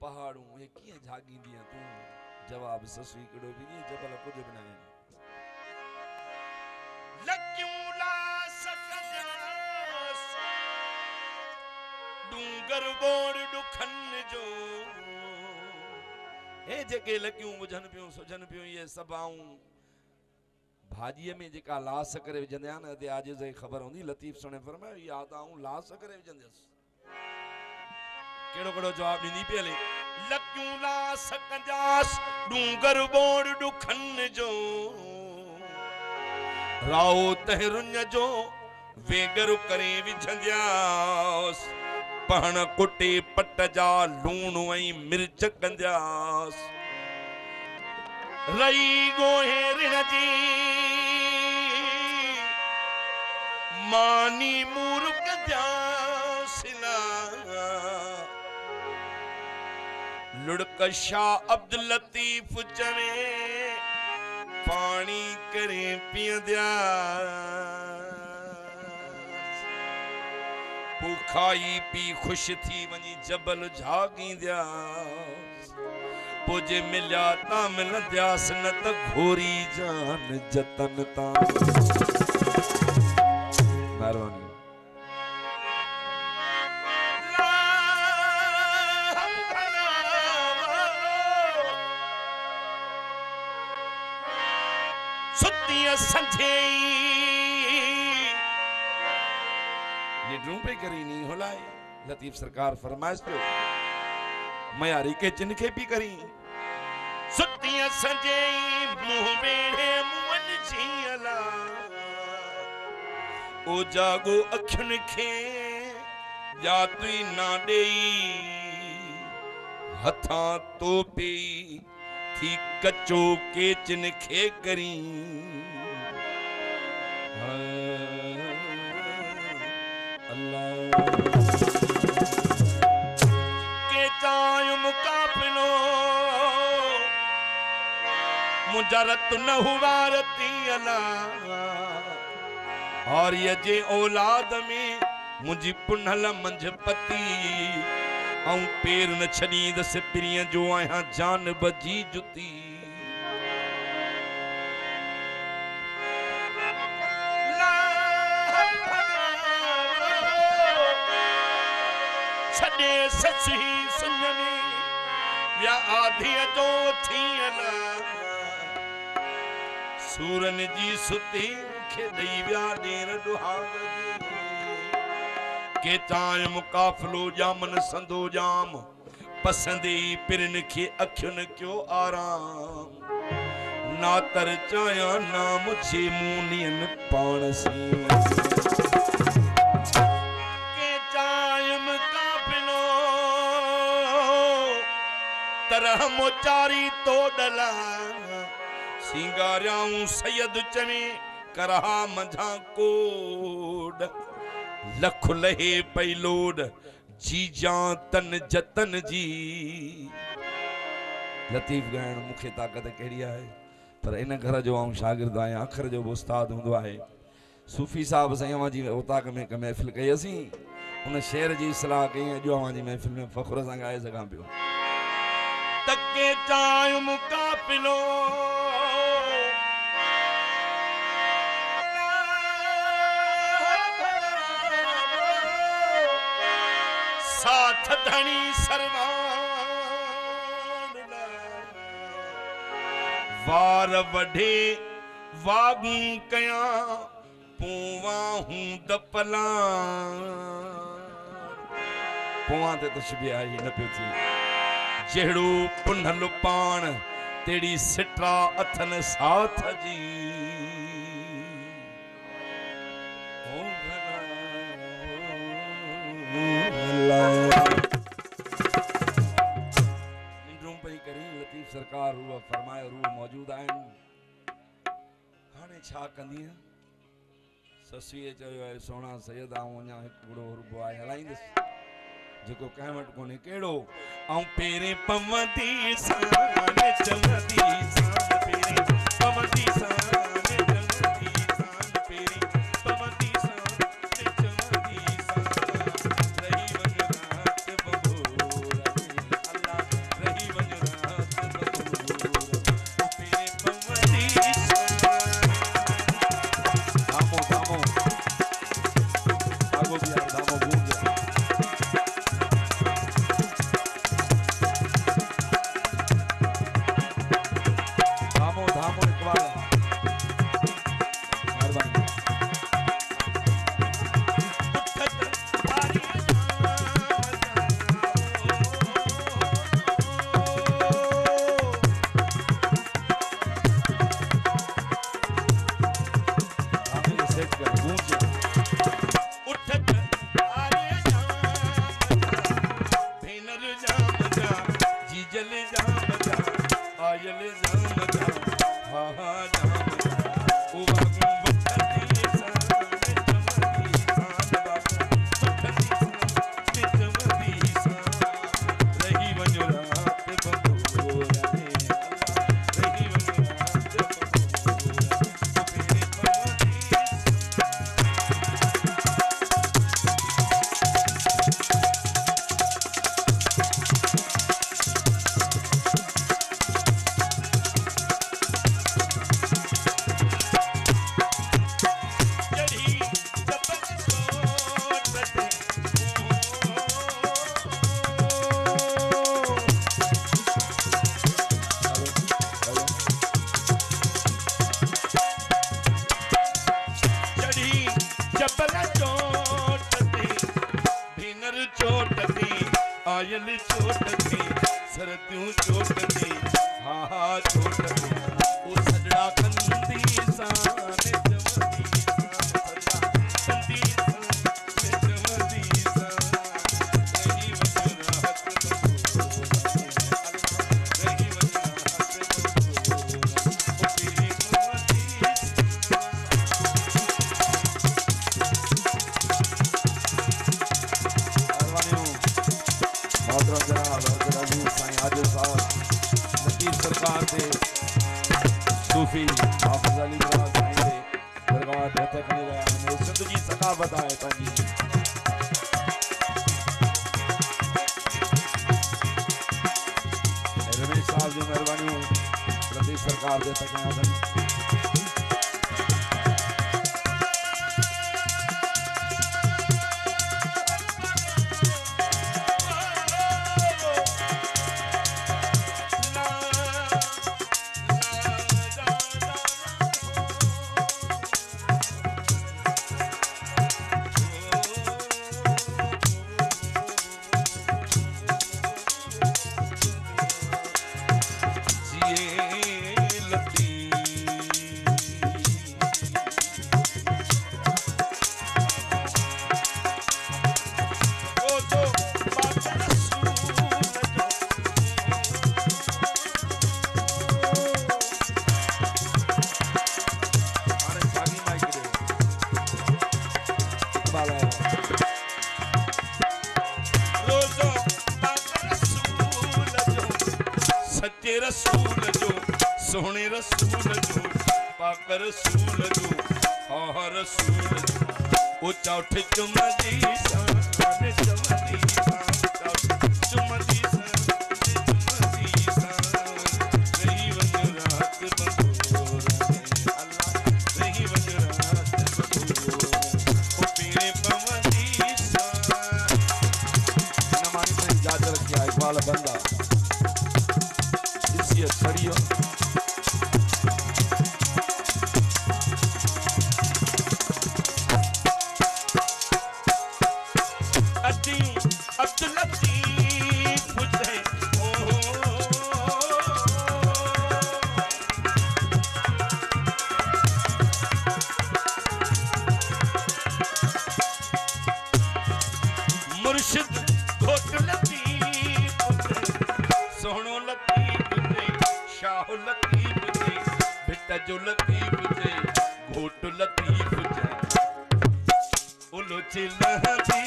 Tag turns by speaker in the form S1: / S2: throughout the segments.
S1: पहाड़ू ये किए जागी दिया तू जवाब ससुई कड़ो भी नहीं जबल कुछ बनाए
S2: लक्यूं ला सकजास डूंगर बोड़ दुखन जो
S1: हे जेके लक्यूं बुझन पियो सुझन पियो ये सभाऊं भाजी में जेका लास करे विझंदा न ते आज जे खबर होंदी लतीफ सुने फरमायो याद आऊं लास करे विझंदस केड़ो केड़ो जवाब दी पेले
S2: लक्यूं ला सकजास डूंगर बोड़ दुखन जो राओ तहरुन जो वेगर करे विझंदियास पहण कुटे पट जा लूण ऐं मिर्च कंदियास रही गोहे रिण जी मानी मूर्ख जासिना लुड़क शाह अब्दुल लतीफ चवे पानी करे पियंदिया खाई पी खुश थी वनी जबल झागींदिया पोजे मिलिया ता मिलंदियास न त घोरी जान जतन ता
S1: मेहरबानी
S2: सुतिया संझे
S1: निड्रू पे करी नहीं होलाई लतीफ सरकार फरमाइश पियो मयारी के जिनखे भी करी
S2: सुतिया संझे मुंह बेड़े मुवन जियला ओ जागो अखियुन खे या तुई ना देई हथा तो पे थी कचो केचन खे करी के चाय मुकाबलो मुजरत न हुआ रती अला और ये जे औलाद में मुझी पुनल मंझ पति आऊं पेर न छड़ी दस पिरिय जो आया जान बजी जुती छड़े सची सुननी या आधी तो थी ना सूरन जी सुती खे दई व्या देर दुहाग के चाय मुकाफलो जामन संदो जाम पसंदी पिरन खे अखियुन क्यों आराम ना तर चाया नाम छे मुनियन पाण सी के चाय मुकाफलो तरह मोचारी तो डला सिंगारियाऊं सैयद चवे करहा मंझा कोड लख लहे पई लोड जी जा तन जतन जी
S1: लतीफ गायण मुखे ताकत कहिड़ी आहे पर इन घर जो आऊं शागिर्द आहियां अखर जो उस्ताद हूंदो आहे सूफ़ी साहब साईं अवां जी ओताक में हिकु महफ़िल कई असीं उन शेर जी इस्लाह कई अॼु अवां जी महफ़िल में फ़ख्र सां ॻाए सघां पियो
S2: तके चाय मुकाफिलो साथ धनी सरवान वार वढे वागू कया पोवा हूं दपला
S1: पोवां ते तशबीह आई न पियो थी
S2: जहिड़ो पुनल पाण तेड़ी सिट्रा अथन साथ जी
S1: लतीफ सरकार रूह फरमायो रूह मौजूद आहिनि हाणे छा कंदी ससुए चयो आहे सोना सैयद आऊं अञा हिकु बुढ़ो रुबो आहे हलाईंदुसि जेको कंहिं वटि कोन्हे कहिड़ो
S2: आऊं पेरे पवंदी सान चलंदी सान पेरे पवंदी सान चलंदी सान पेरे पवंदी सान चलंदी सान रही वन रात बबूर अल्लाह आयल जाम जाम हा हा जाम ओ बागू बठती सान चमदी सान बागू बठती सान चमदी सान रही वञो रात बबूरा रे रही वञो रात बबूरा तेरे पवनी आयल चोटती सरत्यूं चोटती हा हा चोटती ओ सजड़ा कंदी साने जमदी सजड़ा कंदी साने जमदी रही वजरात रही वजरात ओ तेरी मोती
S1: मोहतरम जनाब अब्दुल अजीज साईं आदिल साहब लतीफ़ सरकार दे सूफी हाफिज़ अली बराज साईं दे दरगाह ते तकने रहा ने सिंध जी सकाफत आहे पंहिंजी रमेश साहब जी महिरबानियूं लतीफ़ सरकार दे तकने आहिनि
S2: रसूल जो सोहणे रसूल जो पाक रसूल जो आह रसूल जो ओ चौठ चुमदी सान चमदी सान चुमदी सान चुमदी सान रही वजरात बबूरा अल्लाह रही वजरात बबूरा ओ पीरे पवनी सान
S1: नमानी में इजाजत रखिया इकबाल बंदा छड़ियो
S2: अब्दुल लतीफ हुसैन मुर्शिद घोट लतीफ सोहणो लतीफ शाह लतीफ जे भिट जो लतीफ जे घोट लतीफ जे उलो चिलहदी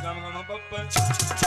S2: Gam gam papa